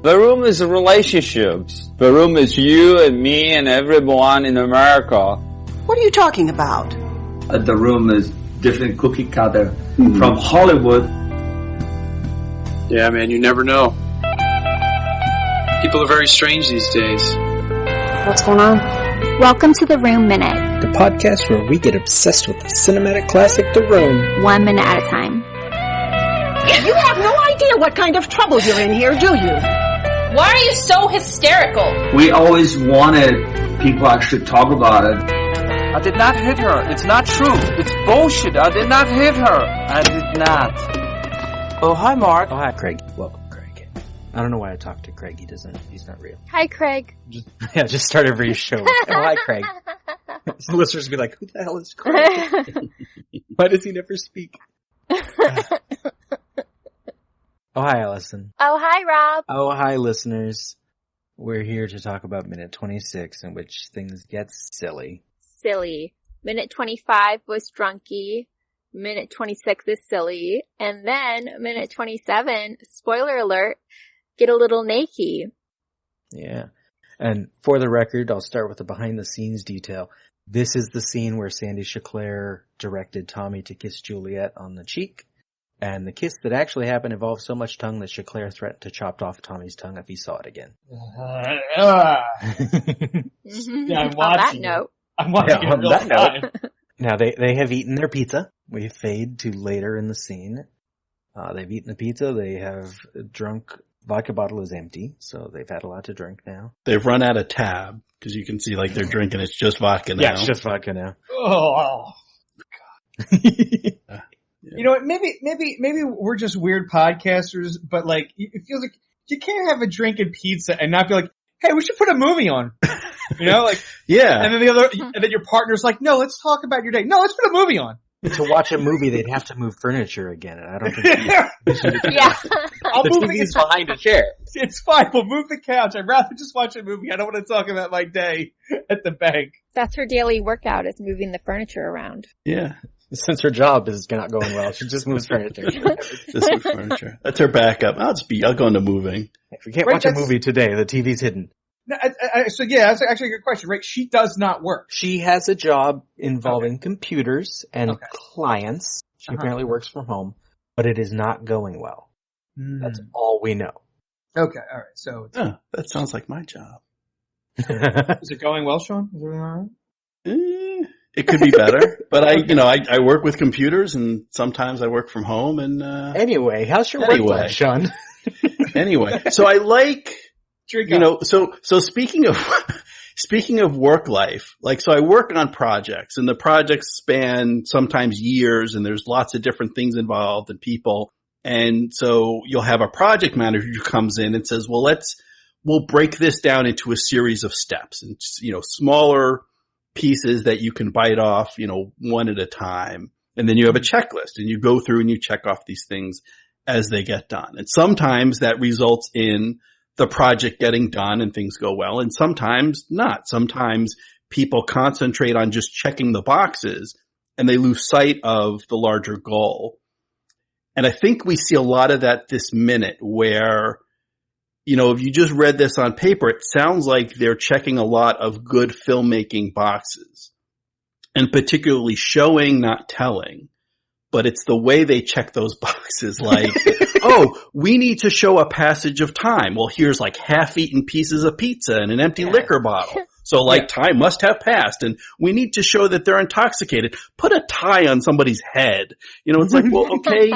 The room is relationships. The room is you and me and everyone in America. What are you talking about? The room is different cookie cutter from Hollywood. Yeah, man, you never know. People are very strange these days. What's going on? Welcome to The Room Minute. The podcast where we get obsessed with the cinematic classic The Room. 1 minute at a time. You have no idea what kind of trouble you're in here, do you? Why are you so hysterical? We always wanted people actually talk about it. I did not hit her. It's not true. It's bullshit. I did not hit her. I did not. Oh, hi, Mark. Oh, hi, Craig. Welcome, Craig. I don't know why I talk to Craig. He's not real. Hi, Craig. Just start every show with, oh, hi, Craig. Some listeners will be like, who the hell is Craig? Why does he never speak? Oh, hi, Allison. Oh, hi, Rob. Oh, hi, listeners. We're here to talk about minute 26, in which things get silly. Silly. Minute 25 was drunky. Minute 26 is silly. And then minute 27, spoiler alert, get a little naked. Yeah. And for the record, I'll start with the behind-the-scenes detail. This is the scene where Sandy Chaclair directed Tommy to kiss Juliet on the cheek. And the kiss that actually happened involved so much tongue that Chaclair threatened to chop off Tommy's tongue if he saw it again. Yeah, I'm watching. I'm watching it real time. Now, they have eaten their pizza. We fade to later in the scene. They've eaten the pizza. They have drunk. Vodka bottle is empty, so they've had a lot to drink now. They've run out of tab, because you can see like they're drinking. It's just vodka now. Yeah, it's just vodka now. Oh, God. You know what? Maybe we're just weird podcasters, but like, it feels like you can't have a drink and pizza and not be like, hey, we should put a movie on. You know, like, yeah. And then your partner's like, no, let's talk about your day. No, let's put a movie on. To watch a movie, they'd have to move furniture again, and I don't think. Yeah. I'll the move TV's behind a chair. It's fine. We'll move the couch. I'd rather just watch a movie. I don't want to talk about my day at the bank. That's her daily workout, is moving the furniture around. Yeah. Since her job is not going well, she just moves furniture. Just moves furniture. That's her backup. I'll go into moving. If we can't watch a movie today, the TV's hidden. No, so yeah, that's actually a good question, right? She does not work. She has a job involving computers and clients. She apparently works from home, but it is not going well. That's all we know. Okay, all right. So that sounds like my job. Is it going well, Sean? Is everything all right? It could be better, but I work with computers, and sometimes I work from home. And anyway, how's your work life, Sean? Anyway, so I like. So speaking of work life, like, so I work on projects, and the projects span sometimes years, and there's lots of different things involved and people. And so you'll have a project manager who comes in and says, well, we'll break this down into a series of steps and, smaller pieces that you can bite off, one at a time. And then you have a checklist, and you go through and you check off these things as they get done. And sometimes that results in the project getting done and things go well, and sometimes not. Sometimes people concentrate on just checking the boxes and they lose sight of the larger goal. And I think we see a lot of that this minute where, if you just read this on paper, it sounds like they're checking a lot of good filmmaking boxes, and particularly showing, not telling. But it's the way they check those boxes, like, oh, we need to show a passage of time. Well, here's like half-eaten pieces of pizza and an empty liquor bottle. So time must have passed, and we need to show that they're intoxicated. Put a tie on somebody's head. It's like, well, okay,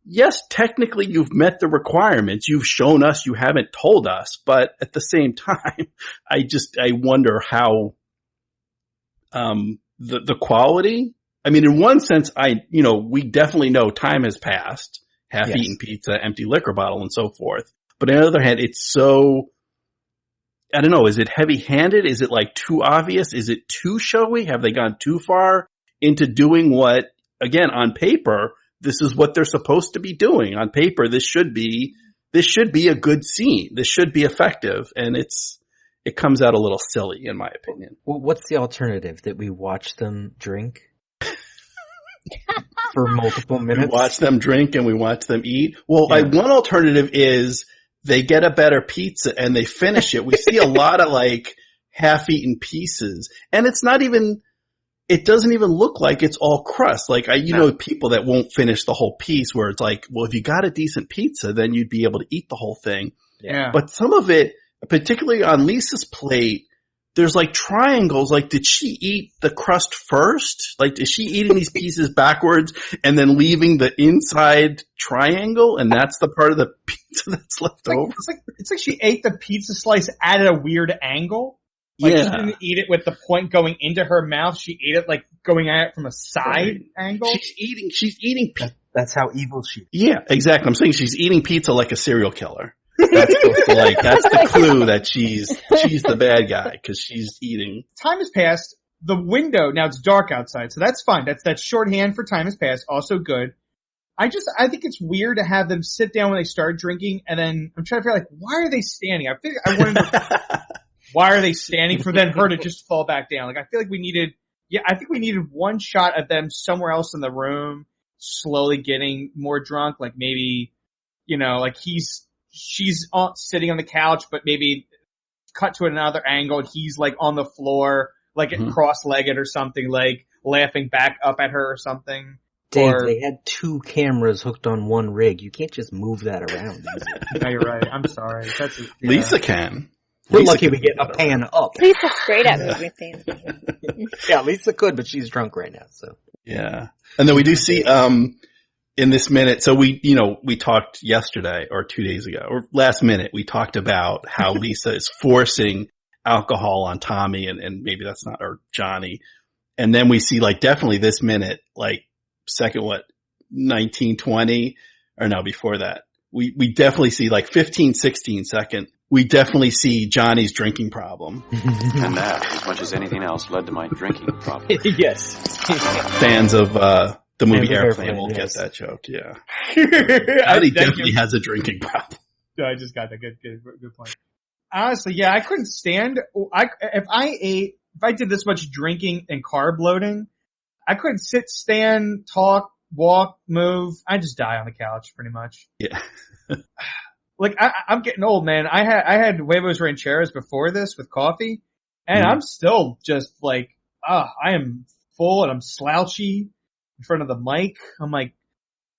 yes, technically you've met the requirements. You've shown us, you haven't told us. But at the same time, I wonder how, the quality. I mean, in one sense, we definitely know time has passed, half-eaten pizza, empty liquor bottle, and so forth. But on the other hand, it's so, I don't know, is it heavy-handed? Is it like too obvious? Is it too showy? Have they gone too far into doing what, again, on paper, this is what they're supposed to be doing. On paper, this should be a good scene. This should be effective, and it comes out a little silly, in my opinion. Well, what's the alternative? That we watch them drink? For multiple minutes. We watch them drink and we watch them eat. Well, one alternative is they get a better pizza and they finish it. We see a lot of like half-eaten pieces, and it's not even. It doesn't even look like it's all crust. Like know people that won't finish the whole piece where it's like, well, if you got a decent pizza, then you'd be able to eat the whole thing. Yeah. But some of it, particularly on Lisa's plate, there's like triangles. Like, did she eat the crust first? Like, is she eating these pieces backwards and then leaving the inside triangle? And that's the part of the pizza that's left over? It's like she ate the pizza slice at a weird angle. Like, she didn't eat it with the point going into her mouth. She ate it like going at it from a side angle. She's eating pizza. That's how evil she is. Yeah, exactly. I'm saying she's eating pizza like a serial killer. That's the clue that she's the bad guy because she's eating. Time has passed. The window, now it's dark outside, so that's fine. That's shorthand for time has passed. Also good. I think it's weird to have them sit down when they start drinking, and then I'm trying to figure out, like, why are they standing? I wanted to. Why are they standing for then her to just fall back down? Like, I feel like we needed one shot of them somewhere else in the room, slowly getting more drunk. Like maybe, like she's sitting on the couch, but maybe cut to another angle and he's like on the floor, like cross-legged or something, like laughing back up at her or something. Dave, they had 2 cameras hooked on one rig. You can't just move that around. No, you're right. I'm sorry. Lisa can. We're lucky we get a pan up. Lisa's great at moving things. Yeah, Lisa could, but she's drunk right now, so. Yeah. And then we do see, in this minute, so we talked yesterday or 2 days ago, or last minute, we talked about how Lisa is forcing alcohol on Tommy and maybe that's not, or Johnny. And then we see like definitely this minute, like second, 19, 20, or no, before that. We definitely see like 15, 16 second. We definitely see Johnny's drinking problem. And that, as much as anything else, led to my drinking problem. Yes. Fans of the movie Airplane will get that joke, yeah. Johnny definitely has a drinking problem. No, I just got that. Good point. Honestly, yeah, I couldn't stand, if I did this much drinking and carb loading, I couldn't sit, stand, talk, walk, move. I just die on the couch pretty much. Yeah. Like, I'm getting old, man. I had huevos rancheros before this with coffee, and I'm still just like, I am full and I'm slouchy in front of the mic. I'm like,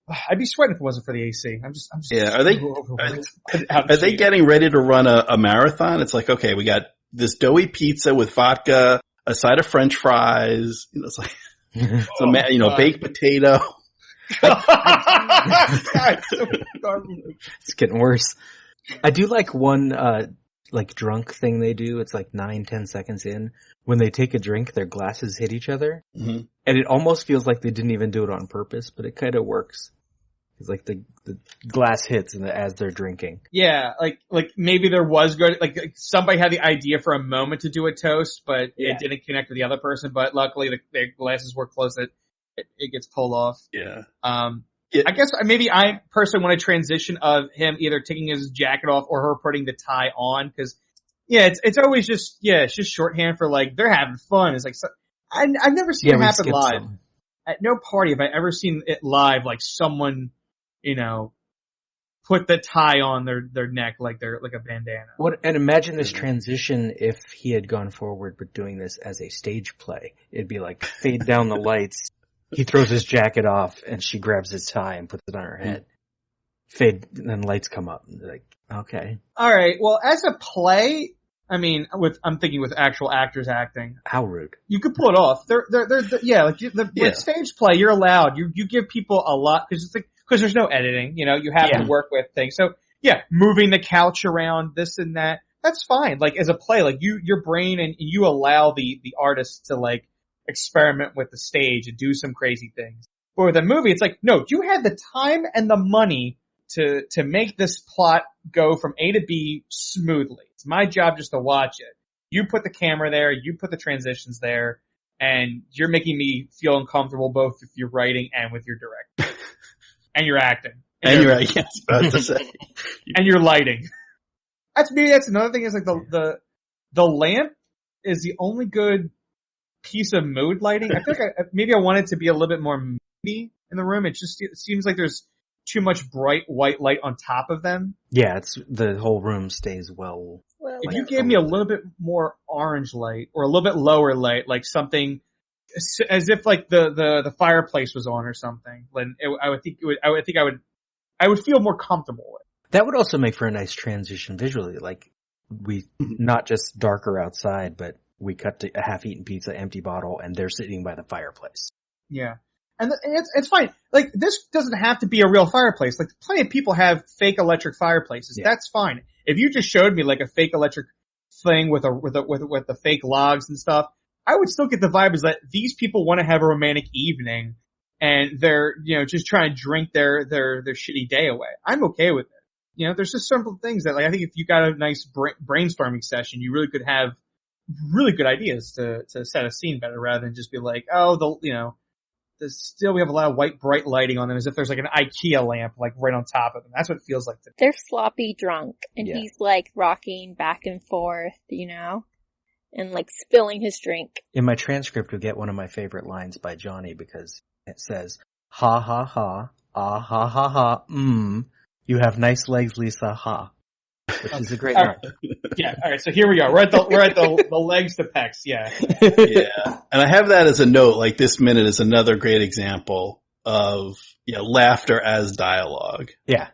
I'd be sweating if it wasn't for the AC. I'm just yeah. Are they getting ready to run a marathon? It's like, okay, we got this doughy pizza with vodka, a side of French fries. It's like, baked potato. It's getting worse. I do like one like drunk thing they do. It's like 9-10 seconds in when they take a drink, their glasses hit each other, and it almost feels like they didn't even do it on purpose, but it kind of works. It's like the glass hits as they're drinking. Yeah, like maybe there was good, like somebody had the idea for a moment to do a toast, but it didn't connect with the other person. But luckily, their glasses were close that it gets pulled off. Yeah. I guess maybe I personally want a transition of him either taking his jacket off or her putting the tie on, because it's always just it's just shorthand for like they're having fun. It's like I've never seen it happen live. At no party have I ever seen it live, like someone, put the tie on their neck like they're like a bandana. And imagine this transition if he had gone forward but doing this as a stage play. It'd be like fade down the lights. He throws his jacket off and she grabs his tie and puts it on her head. Fade, and then lights come up. And they're like, okay. All right. Well, as a play, I mean, I'm thinking with actual actors acting. How rude. You could pull it off. With stage play, you're allowed. You give people a lot because there's no editing. You have to work with things. So moving the couch around, this and that, that's fine. Like as a play, like your brain and you allow the artist to like experiment with the stage and do some crazy things. But with a movie, it's like, no, you had the time and the money to make this plot go from A to B smoothly. It's my job just to watch it. You put the camera there, you put the transitions there, and you're making me feel uncomfortable both with your writing and with your directing. And your acting. And your about to say. And your lighting. That's another thing is like the lamp is the only good piece of mood lighting. I feel like maybe I want it to be a little bit more moody in the room. It seems like there's too much bright white light on top of them. Yeah, it's the whole room stays well. If you gave me a little bit more orange light or a little bit lower light, like something as if like the fireplace was on or something, then I would feel more comfortable with. That would also make for a nice transition visually. Like we not just darker outside, but we cut to a half-eaten pizza, empty bottle, and they're sitting by the fireplace. Yeah. And it's fine. Like, this doesn't have to be a real fireplace. Like, plenty of people have fake electric fireplaces. Yeah. That's fine. If you just showed me like a fake electric thing with the fake logs and stuff, I would still get the vibe is that these people want to have a romantic evening and they're, just trying to drink their shitty day away. I'm okay with it. There's just simple things that, like, I think if you got a nice brainstorming session, you really could have really good ideas to set a scene better rather than just be like, still we have a lot of white bright lighting on them as if there's like an IKEA lamp like right on top of them. That's what it feels like to me. They're sloppy drunk and he's like rocking back and forth, and like spilling his drink. In my transcript you'll get one of my favorite lines by Johnny because it says, ha ha ha, ah ha ha ha, you have nice legs, Lisa, ha. Which is a great line. Yeah, alright, so here we go. We're at the legs to pecs, yeah. Yeah. And I have that as a note, like this minute is another great example of, laughter as dialogue. Yeah.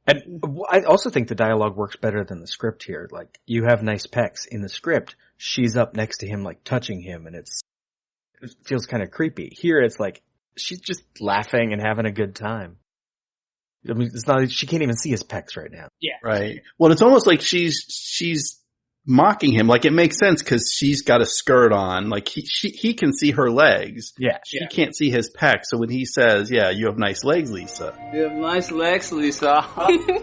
And I also think the dialogue works better than the script here. Like, you have nice pecs. In the script, she's up next to him, like touching him, and it feels kind of creepy. Here it's like, she's just laughing and having a good time. I mean, it's not, she can't even see his pecs right now. Yeah. Right. Well, it's almost like she's mocking him. Like, it makes sense because she's got a skirt on. Like, he can see her legs. Yeah. She can't see his pecs. So when he says, yeah, you have nice legs, Lisa. You have nice legs, Lisa.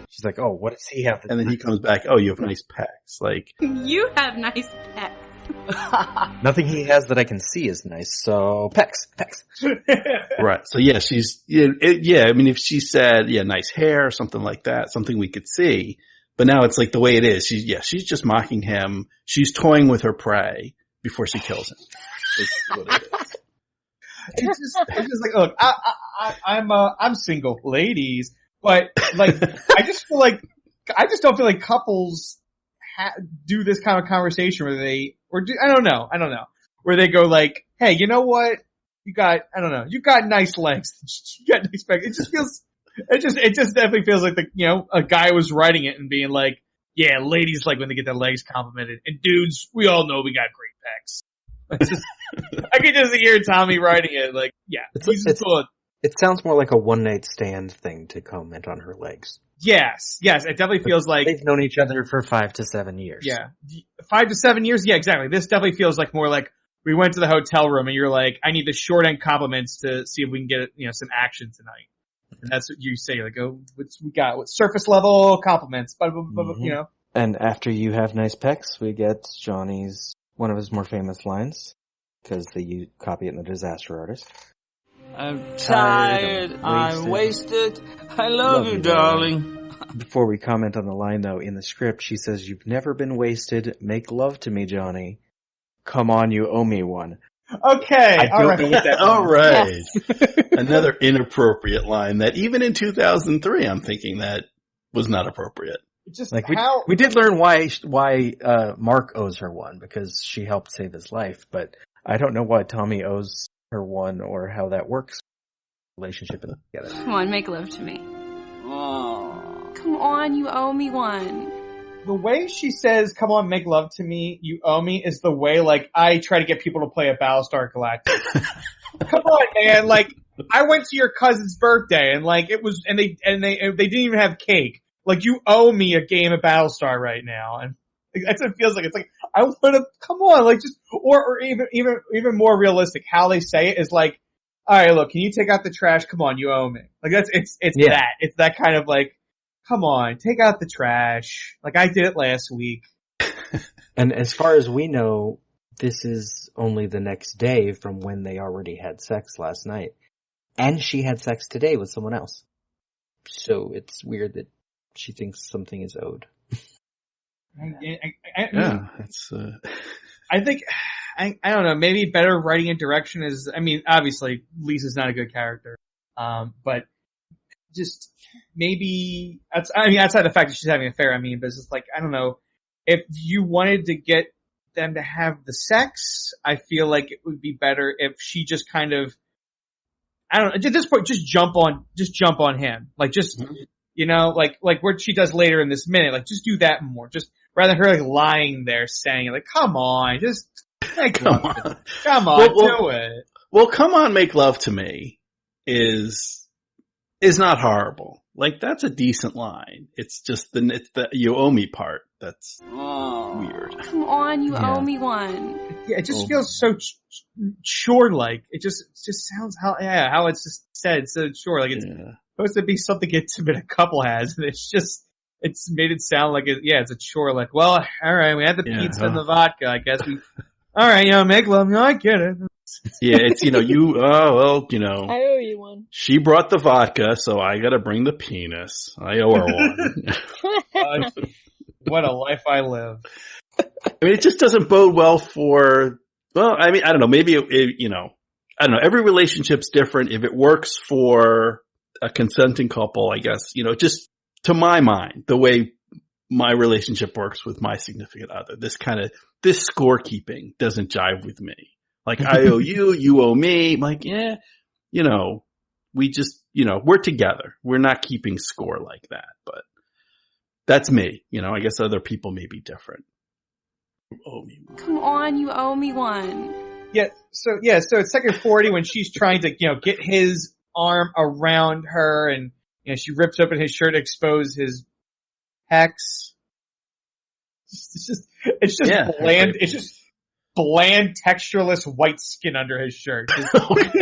She's like, oh, what does he have? And then he comes back, oh, you have nice pecs. Like, you have nice pecs. Nothing he has that I can see is nice, so pecs. Right. So yeah, I mean, if she said, nice hair or something like that, something we could see, but now it's like the way it is. She's just mocking him. She's toying with her prey before she kills him. Is what it is. It's just like, look, I'm single, ladies, but like, I just don't feel like couples do this kind of conversation where I don't know, where they go like, hey, you know what? You got nice legs. You got nice back. It just definitely feels like a guy was writing it and being like, yeah, ladies like when they get their legs complimented, and dudes, we all know we got great pecs. I could just hear Tommy writing it like, yeah, it sounds more like a one night stand thing to comment on her legs. Yes, it definitely feels like they've known each other for 5 to 7 years. Yeah, 5 to 7 years. Yeah, exactly. This definitely feels like more like we went to the hotel room and you're like, I need the short end compliments to see if we can get some action tonight. And that's what you say, like, oh, we got what surface level compliments, blah, blah, blah, blah, And after you have nice pecs, we get Johnny's one of his more famous lines because they copy it in the Disaster Artist. I'm tired, I'm wasted. I love you, darling. Before we comment on the line, though, in the script, she says, you've never been wasted. Make love to me, Johnny. Come on, you owe me one. Okay, all right. Yes. Another inappropriate line that even in 2003, I'm thinking that was not appropriate. Just like we did learn why Mark owes her one, because she helped save his life, but I don't know why Tommy owes her one or how that works. Relationship together. Come on, make love to me. Oh. Come on, you owe me one. The way she says, come on, make love to me, you owe me, is the way, like, I try to get people to play a Battlestar Galactica. Come on, man, like, I went to your cousin's birthday, and like, it was, and they didn't even have cake. Like, you owe me a game of Battlestar right now, and that's what it feels like. It's like, I want to, come on, like, just, or even more realistic, how they say it is like, alright, look, can you take out the trash? Come on, you owe me. Like, it's that kind of like, come on, take out the trash. Like, I did it last week. And as far as we know, this is only the next day from when they already had sex last night. And she had sex today with someone else. So it's weird that she thinks something is owed. I think, I don't know, maybe better writing and direction is, I mean, obviously, Lisa's not a good character. But just maybe outside the fact that she's having an affair, but it's just like, I don't know, if you wanted to get them to have the sex, I feel like it would be better if she just kind of, I don't know, at this point, just jump on him. Like just, like what she does later in this minute, like just do that more. Just rather than her like lying there saying like, come on, just come on, do it. Well, come on, make love to me is not horrible. Like that's a decent line. It's just the you owe me part that's weird. Come on, you owe me one. Yeah, it just feels so chore-like. It just sounds how it's just said, so chore. Like it's supposed to be something intimate a couple has, and it's made it sound like it's a chore. Like, well, all right, we had the pizza and the vodka. I guess we, all right, make love. I get it. Yeah, it's I owe you one. She brought the vodka, so I gotta bring the penis. I owe her one. What a life I live. It just doesn't bode well for. Well, I don't know. Maybe I don't know. Every relationship's different. If it works for a consenting couple, I guess just to my mind, the way my relationship works with my significant other, this scorekeeping doesn't jive with me. Like, I owe you, you owe me. I'm like, we just, we're together. We're not keeping score like that, but that's me. I guess other people may be different. You owe me one. Come on, you owe me one. Yeah. So it's second 40 when she's trying to, get his arm around her and, she rips open his shirt to expose his pecs. It's just bland. It's just bland, textureless white skin under his shirt.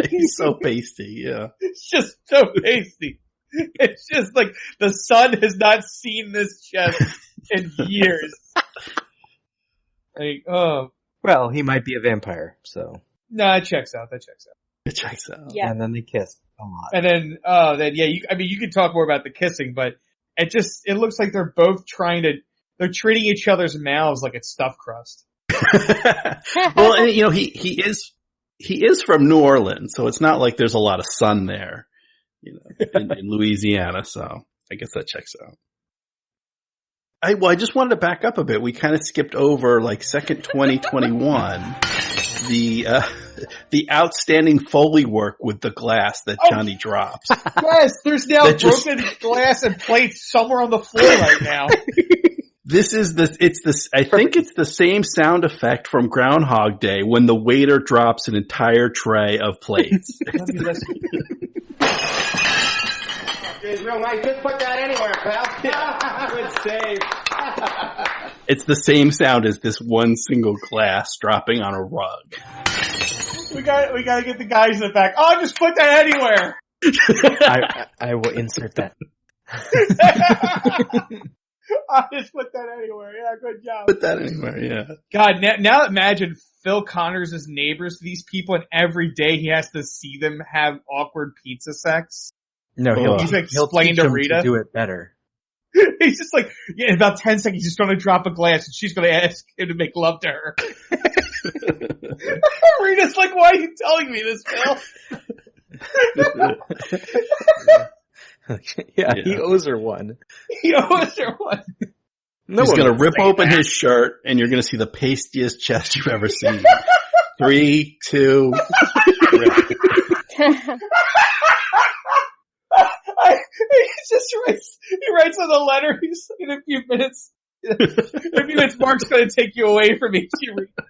He's so pasty, yeah. It's just so pasty. It's just like the sun has not seen this chest in years. Like, oh. Well, he might be a vampire, so. No, that checks out. It checks out. Yeah. And then they kiss a lot. And then, you can talk more about the kissing, but it looks like they're both they're treating each other's mouths like it's stuffed crust. Well, and he is from New Orleans, so it's not like there's a lot of sun there, in Louisiana. So I guess that checks out. I just wanted to back up a bit. We kind of skipped over like second 2021, the outstanding Foley work with the glass that Johnny drops. Yes, there's now broken glass and plates somewhere on the floor right now. I think it's the same sound effect from Groundhog Day when the waiter drops an entire tray of plates. It's real nice. Just put that anywhere, pal. Good save. It's the same sound as this one single glass dropping on a rug. We gotta get the guys in the back. Oh, just put that anywhere. I will insert that. I just put that anywhere. Yeah, good job. Put that anywhere, yeah. God, now imagine Phil Connors as neighbors to these people, and every day he has to see them have awkward pizza sex. No, he'll explain to Rita to do it better. He's just like, in about 10 seconds, he's just going to drop a glass, and she's going to ask him to make love to her. Rita's like, why are you telling me this, Phil? Yeah, he owes her one. He's going to rip open his shirt, and you're going to see the pastiest chest you've ever seen. 3, 2, 3. He writes on the letter, he's in a few minutes, Mark's going to take you away from me.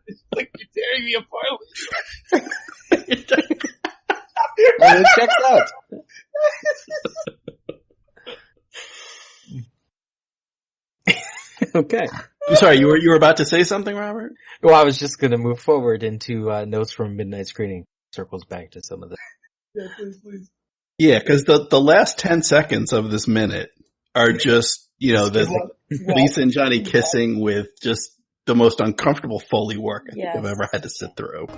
It's like, you're tearing me apart. Well, it checks out. Okay. I'm sorry, you were about to say something, Robert? Well, I was just going to move forward into notes from Midnight Screening. Circles back to some of the. Yeah, please. Yeah, because the last 10 seconds of this minute are just, the Lisa and Johnny kissing with just the most uncomfortable Foley work I think I've ever had to sit through.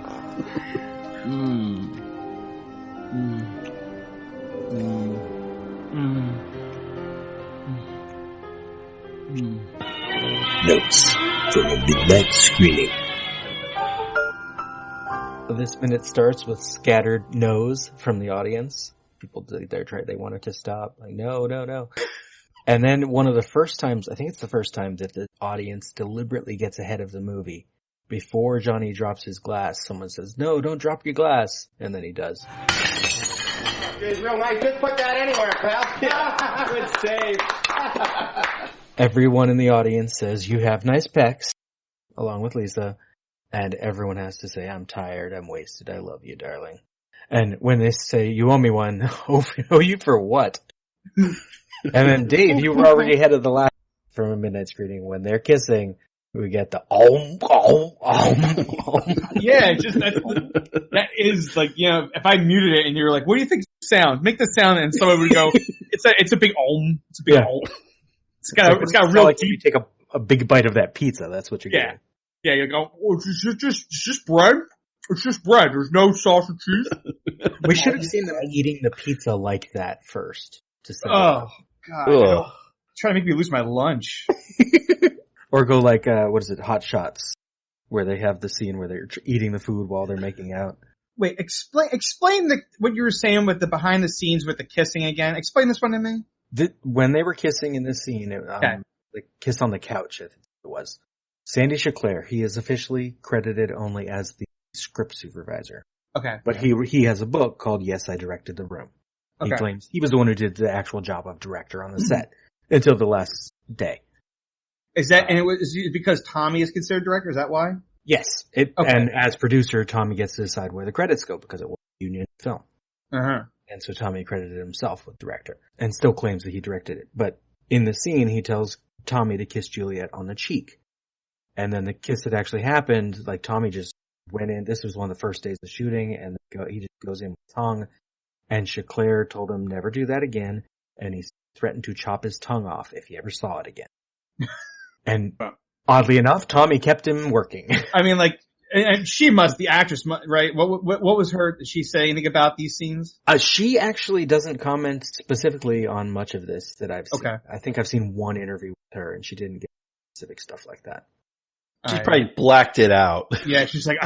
Notes from a Midnight Screening. This minute starts with scattered no's from the audience. people they want it to stop. Like, no. And then one of the first times, I think it's the first time that the audience deliberately gets ahead of the movie. Before Johnny drops his glass, someone says, "No, don't drop your glass." And then he does. It's real nice. Just put that anywhere, pal. Good save. Everyone in the audience says, "You have nice pecs," along with Lisa. And everyone has to say, "I'm tired, I'm wasted, I love you, darling." And when they say, "You owe me one," owe you for what? And then Dave, you were already ahead of the last from a midnight screening. When they're kissing, we get the Yeah, that is like, if I muted it and you're like, "What do you think sound? Make the sound," and someone would go, "It's a big om. It's a big om." It's got real like deep. you take a big bite of that pizza. That's what you're getting. Yeah, you go, it's just bread. It's just bread. There's no sausage cheese. We should have seen them eating the pizza like that first. God. Trying to make me lose my lunch. Or go like, Hot Shots, where they have the scene where they're eating the food while they're making out. Wait, explain what you were saying with the behind the scenes with the kissing again. Explain this one to me. When they were kissing in this scene, the kiss on the couch, I think it was. Sandy Chaclair, he is officially credited only as the script supervisor. Okay. But he has a book called Yes, I Directed the Room. He claims he was the one who did the actual job of director on the set until the last day. Is that, and is it because Tommy is considered director? Is that why? Yes. And as producer, Tommy gets to decide where the credits go because it was a union film. Uh-huh. And so Tommy credited himself with director and still claims that he directed it. But in the scene, he tells Tommy to kiss Juliet on the cheek. And then the kiss that actually happened, like Tommy just went in. This was one of the first days of shooting, and he just goes in with tongue. And Chaclair told him never do that again, and he threatened to chop his tongue off if he ever saw it again. And oddly enough, Tommy kept him working. I mean, like, and she the actress, right? What was her? Did she say anything about these scenes? She actually doesn't comment specifically on much of this that I've seen. Okay. I think I've seen one interview with her, and she didn't get specific stuff like that. She's probably blacked it out. Yeah, she's like,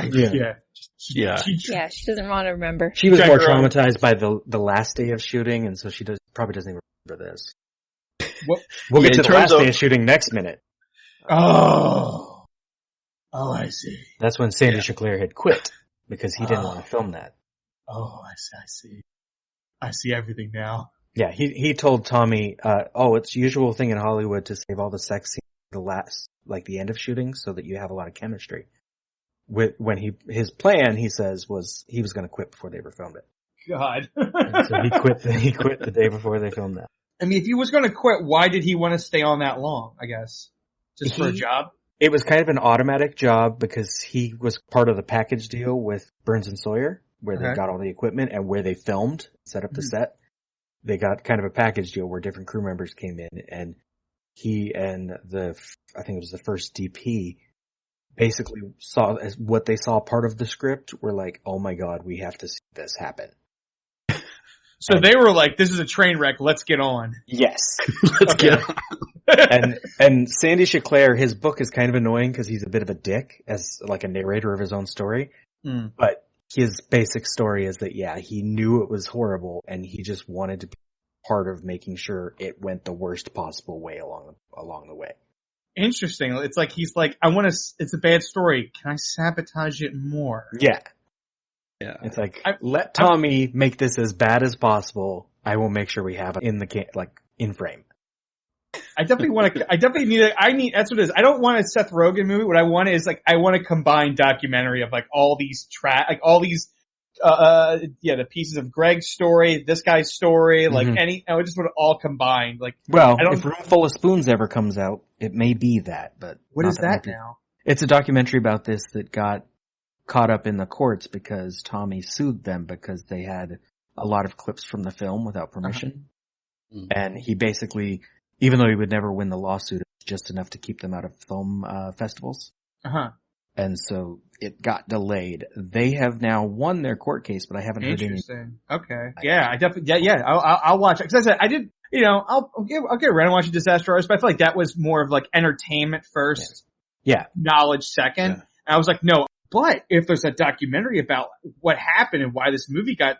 She doesn't want to remember. She was more traumatized by the last day of shooting, and so she probably doesn't even remember this. We'll get to the last day of shooting next minute. Oh, I see. That's when Sandy Chaclair had quit because he didn't want to film that. Oh, I see. I see everything now. Yeah, he told Tommy, it's the usual thing in Hollywood to save all the sex scenes the end of shooting so that you have a lot of chemistry. His plan, he says, was he was going to quit before they ever filmed it. God. And so he quit the day before they filmed that. I mean, if he was going to quit, why did he want to stay on that long, I guess? Just for a job? It was kind of an automatic job because he was part of the package deal with Burns and Sawyer, where they got all the equipment and where they filmed, set up the set. They got kind of a package deal where different crew members came in, and he and I think it was the first DP, basically saw as what they saw part of the script were like, "Oh my God, we have to see this happen." So they were like, "This is a train wreck. Let's get on." Yes, let's get on. And Sandy Chaclair, his book is kind of annoying because he's a bit of a dick as like a narrator of his own story. But his basic story is that he knew it was horrible and he just wanted to be part of making sure it went the worst possible way along the way. Interesting. It's like he's like, it's a bad story. Can I sabotage it more? Yeah. It's like, let Tommy make this as bad as possible. I will make sure we have it in frame. That's what it is. I don't want a Seth Rogen movie. What I want is I want a combined documentary of all these the pieces of Greg's story, this guy's story, I just want it all combined. If Room Full of Spoons ever comes out, it may be that, but. What is that now? It's a documentary about this that got caught up in the courts because Tommy sued them because they had a lot of clips from the film without permission. And he basically, even though he would never win the lawsuit, it was just enough to keep them out of film festivals. And so it got delayed. They have now won their court case, but I haven't heard any. Okay. Yeah, I definitely, I'll watch it. Cause I said, I did, I'll get around and watch Disaster Artist, but I feel like that was more of entertainment first. Yeah. Knowledge second. Yeah. And I was like, no, but if there's a documentary about what happened and why this movie got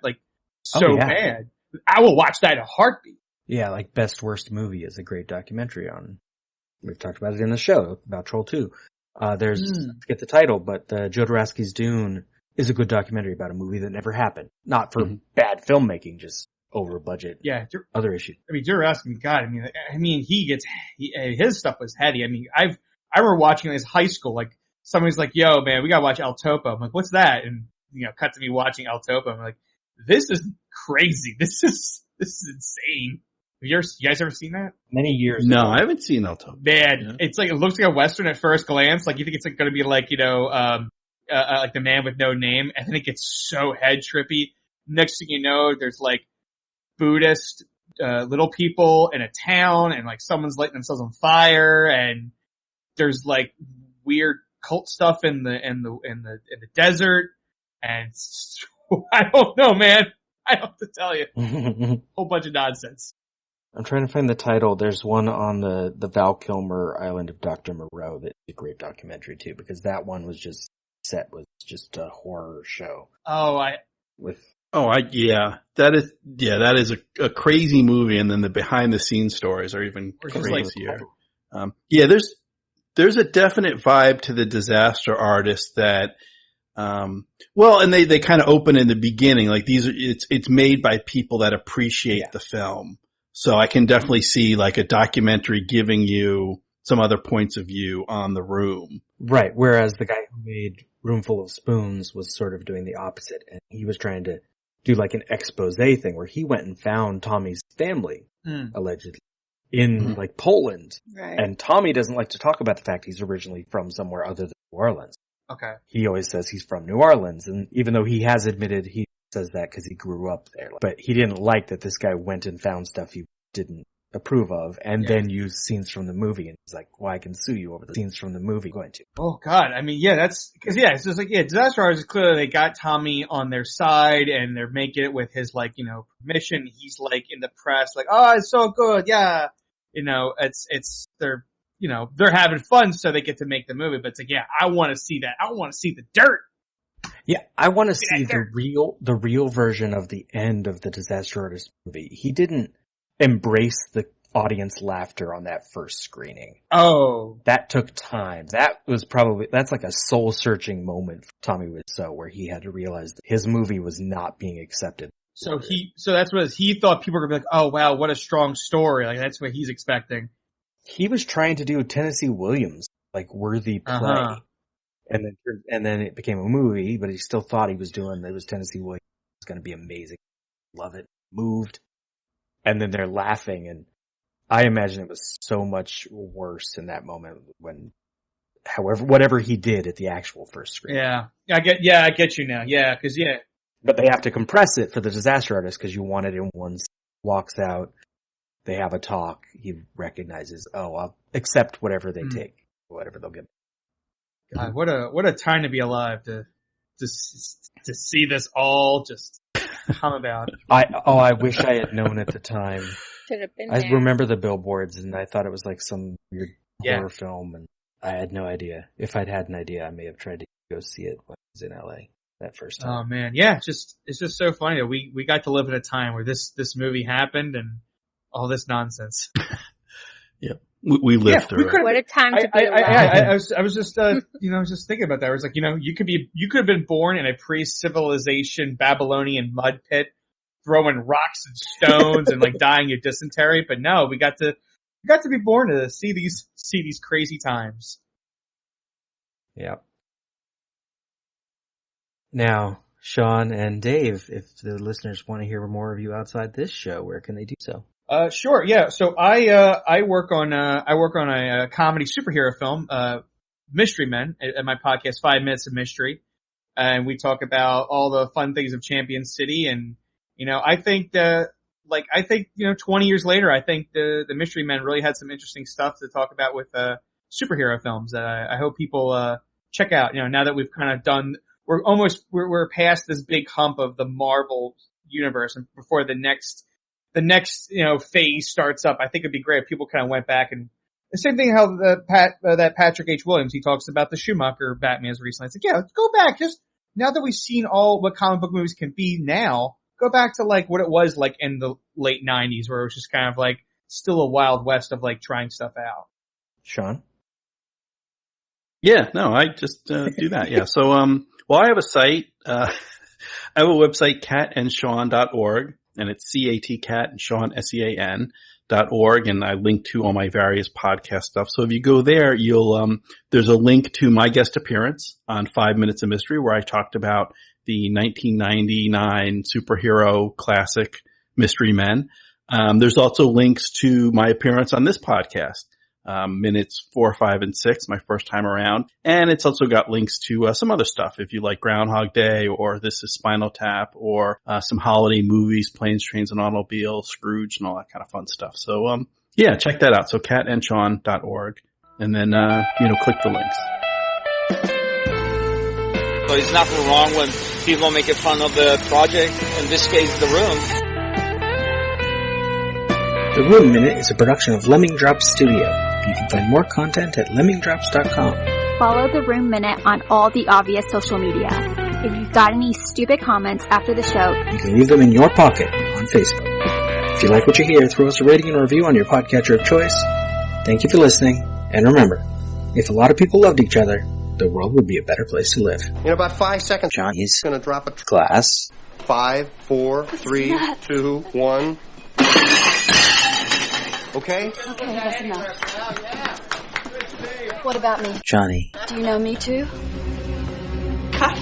so bad, I will watch that in a heartbeat. Yeah, like Best Worst Movie is a great documentary on. We've talked about it in the show about Troll 2. There's I forget the title, but Jodorowsky's Dune is a good documentary about a movie that never happened. Not for bad filmmaking, just over budget. Yeah, other issues. I mean, Jodorowsky, God, his stuff was heady. I mean, I remember watching it in high school. Like somebody's like, "Yo, man, we gotta watch El Topo." I'm like, "What's that?" And cut to me watching El Topo. I'm like, "This is crazy. This is insane." You guys ever seen that? Many years No, ago. I haven't seen El Topo. Man, it's like, it looks like a Western at first glance. Like you think it's like going to be like, like The Man with No Name. And then it gets so head trippy. Next thing you know, there's like Buddhist, little people in a town and like someone's lighting themselves on fire. And there's like weird cult stuff in the desert. And I don't know, man. I don't have to tell you. Whole bunch of nonsense. I'm trying to find the title. There's one on the Val Kilmer Island of Dr. Moreau that's a great documentary too, because that one was just just a horror show. That is a crazy movie, and then the behind the scenes stories are even crazier. There's a definite vibe to the disaster artist that, and they kind of open in the beginning, like it's made by people that appreciate the film. So I can definitely see like a documentary giving you some other points of view on The Room. Right. Whereas the guy who made Roomful of Spoons was sort of doing the opposite. And he was trying to do like an expose thing where he went and found Tommy's family, allegedly, in like Poland. Right. And Tommy doesn't like to talk about the fact he's originally from somewhere other than New Orleans. Okay. He always says he's from New Orleans. And even though he has admitted he says that because he grew up there. But he didn't like that this guy went and found stuff he didn't approve of and then used scenes from the movie. And he's like, well, I can sue you over the scenes from the movie. Going to. Oh, God. I mean, it's just like, disaster artists, clearly they got Tommy on their side and they're making it with his, permission. He's like in the press, like, oh, it's so good. Yeah. They're having fun, so they get to make the movie. But it's like, I want to see that. I want to see the dirt. Yeah, I want to see the real version of the end of the Disaster Artist movie. He didn't embrace the audience laughter on that first screening. Oh. That took time. That's like a soul-searching moment for Tommy Wiseau, where he had to realize that his movie was not being accepted. So that's what he thought people were going to be like, oh wow, what a strong story. Like that's what he's expecting. He was trying to do a Tennessee Williams, worthy play. And then it became a movie, but he still thought it was Tennessee Williams. It's going to be amazing. Love it. Moved. And then they're laughing, and I imagine it was so much worse in that moment when, whatever he did at the actual first screen. Yeah. I get you now. Yeah, cause But they have to compress it for the Disaster Artist because you want it in one, walks out, they have a talk, he recognizes, I'll accept whatever they take, whatever they'll give. God, what a time to be alive to see this all just come about. I wish I had known at the time. Should have been I there. remember the billboards and I thought it was like some weird horror film, and I had no idea. If I'd had an idea, I may have tried to go see it when I was in LA that first time. Oh man, yeah, it's just so funny that we got to live at a time where this movie happened and all this nonsense. Yep. We lived through it. What a time to be alive. I was just, I was just thinking about that. I was like, you could have been born in a pre-civilization Babylonian mud pit, throwing rocks and stones and dying of dysentery. But no, we got to be born to see these crazy times. Yeah. Now, Sean and Dave, if the listeners want to hear more of you outside this show, where can they do so? Sure. Yeah. So I work on a comedy superhero film, Mystery Men, at my podcast, 5 Minutes of Mystery. And we talk about all the fun things of Champion City. And, I think 20 years later, I think the Mystery Men really had some interesting stuff to talk about with, superhero films that I hope people, check out. Now that we've kind of done, we're past this big hump of the Marvel universe, and before the next phase starts up, I think it'd be great if people kind of went back and the same thing how that Patrick H. Williams, he talks about the Schumacher Batman's recently. It's like, let's go back. Just now that we've seen all what comic book movies can be now, Go back to like what it was like in the late 90s where it was just kind of like still a wild west of like trying stuff out. Sean? Yeah, no, I just do that. Yeah. So, well, I have a site. I have a website, catandshawn.org, and it's CAT and Shawn SEAN.org, and I link to all my various podcast stuff. So if you go there, you'll there's a link to my guest appearance on 5 Minutes of Mystery where I talked about the 1999 superhero classic Mystery Men. There's also links to my appearance on this podcast. Minutes 4, 5, and 6, my first time around. And it's also got links to some other stuff if you like Groundhog Day or This is Spinal Tap or some holiday movies, Planes, Trains, and Automobiles, Scrooge, and all that kind of fun stuff. So, yeah, check that out. So catandshawn.org. And then, click the links. So there's nothing wrong when people make fun of the project, in this case, The Room. The Room Minute is a production of Lemming Drops Studio. You can find more content at lemmingdrops.com. Follow The Room Minute on all the obvious social media. If you've got any stupid comments after the show, you can leave them in your pocket on Facebook. If you like what you hear, throw us a rating and review on your podcatcher of choice. Thank you for listening, and remember, if a lot of people loved each other, the world would be a better place to live. In about 5 seconds, Johnny's going to drop a glass. 5, 4, 3, 2, 1. Okay? Okay, that's enough. What about me? Johnny. Do you know me too? Cut.